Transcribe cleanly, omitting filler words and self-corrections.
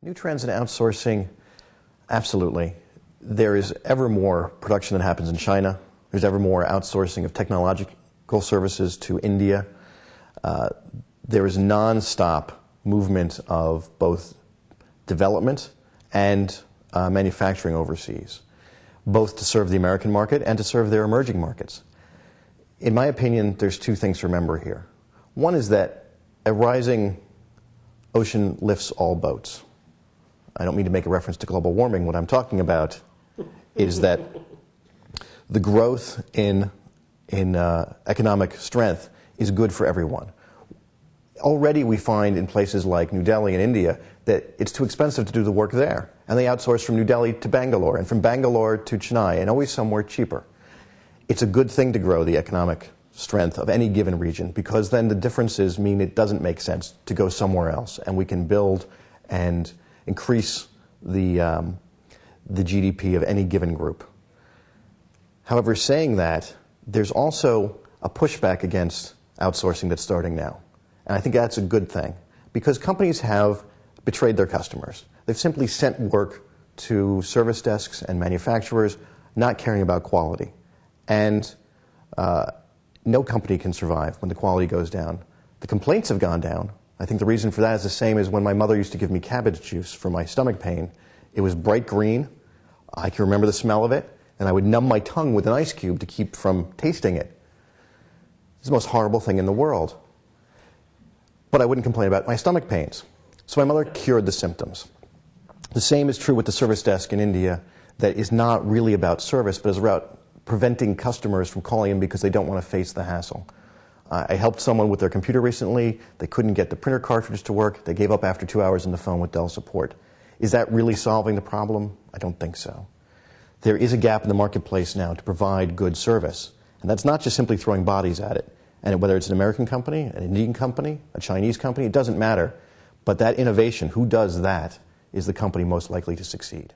New trends in outsourcing, absolutely. There is ever more production that happens in China. There's ever more outsourcing of technological services to India. There is non-stop movement of both development and manufacturing overseas, both to serve the American market and to serve their emerging markets. In my opinion, there's two things to remember here. One is that a rising ocean lifts all boats. I don't mean to make a reference to global warming. What I'm talking about is that the growth in economic strength is good for everyone. Already we find in places like New Delhi in India that it's too expensive to do the work there, and they outsource from New Delhi to Bangalore, and from Bangalore to Chennai, and always somewhere cheaper. It's a good thing to grow the economic strength of any given region, because then the differences mean it doesn't make sense to go somewhere else, and we can build and increase the GDP of any given group. However, saying that, there's also a pushback against outsourcing that's starting now. And I think that's a good thing, because companies have betrayed their customers. They've simply sent work to service desks and manufacturers, not caring about quality. And no company can survive when the quality goes down. The complaints have gone down. I think the reason for that is the same as when my mother used to give me cabbage juice for my stomach pain. It was bright green. I can remember the smell of it, and I would numb my tongue with an ice cube to keep from tasting it. It's the most horrible thing in the world. But I wouldn't complain about my stomach pains. So my mother cured the symptoms. The same is true with the service desk in India, that is not really about service, but is about preventing customers from calling in because they don't want to face the hassle. I helped someone with their computer recently. They couldn't get the printer cartridge to work. They gave up after 2 hours on the phone with Dell support. Is that really solving the problem? I don't think so. There is a gap in the marketplace now to provide good service. And that's not just simply throwing bodies at it. And whether it's an American company, an Indian company, a Chinese company, it doesn't matter. But that innovation, who does that, is the company most likely to succeed.